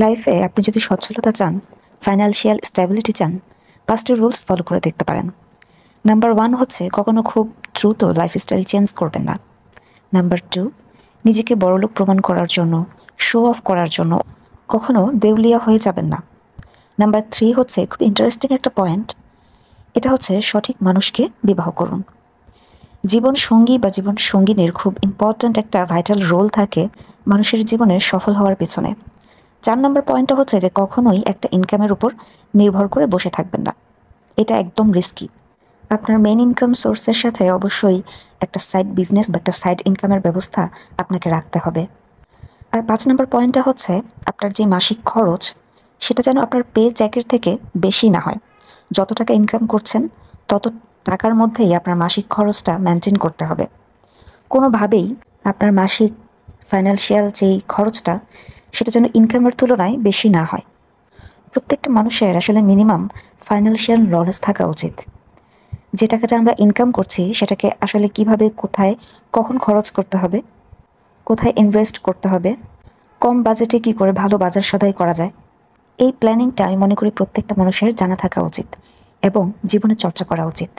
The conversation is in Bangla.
লাইফে আপনি যদি সচ্ছলতা চান, ফাইন্যান্সিয়াল স্ট্যাবিলিটি চান, 5টি রুলস ফলো করে দেখতে পারেন। নাম্বার 1 হচ্ছে কখনো খুব দ্রুত লাইফস্টাইল চেঞ্জ করবেন না। নাম্বার 2, নিজেকে বড়লোক প্রমাণ করার জন্য, শো অফ করার জন্য কখনো দেউলিয়া হয়ে যাবেন না। নাম্বার 3 হচ্ছে খুব ইন্টারেস্টিং একটা পয়েন্ট, এটা হচ্ছে সঠিক মানুষকে বিবাহ করুন। জীবন সঙ্গী বা জীবন সঙ্গিনীর খুব ইম্পর্ট্যান্ট একটা ভাইটাল রোল থাকে মানুষের জীবনে সফল হওয়ার পেছনে। 4 নম্বর পয়েন্টটা হচ্ছে যে কখনোই একটা ইনকামের উপর নির্ভর করে বসে থাকবেন না। এটা একদম রিস্কি। আপনার মেইন ইনকাম সোর্সের সাথে অবশ্যই একটা সাইড বিজনেস বা একটা সাইড ইনকামের ব্যবস্থা আপনাকে রাখতে হবে। আর 5 নম্বর পয়েন্টটা হচ্ছে আপনার যে মাসিক খরচ সেটা যেন আপনার পে চ্যাকের থেকে বেশি না হয়। যত টাকা ইনকাম করছেন তত টাকার মধ্যেই আপনার মাসিক খরচটা মেনটেন করতে হবে। কোনোভাবেই আপনার মাসিক ফাইন্যান্সিয়াল যেই খরচটা সেটা যেন ইনকামের তুলনায় বেশি না হয়। প্রত্যেকটা মানুষের আসলে মিনিমাম ফাইন্যান্সিয়াল নলেজ থাকা উচিত। যে টাকাটা আমরা ইনকাম করছি সেটাকে আসলে কিভাবে, কোথায়, কখন খরচ করতে হবে, কোথায় ইনভেস্ট করতে হবে, কম বাজেটে কি করে ভালো বাজার সদাই করা যায়, এই প্ল্যানিংটা আমি মনে করি প্রত্যেকটা মানুষের জানা থাকা উচিত এবং জীবনে চর্চা করা উচিত।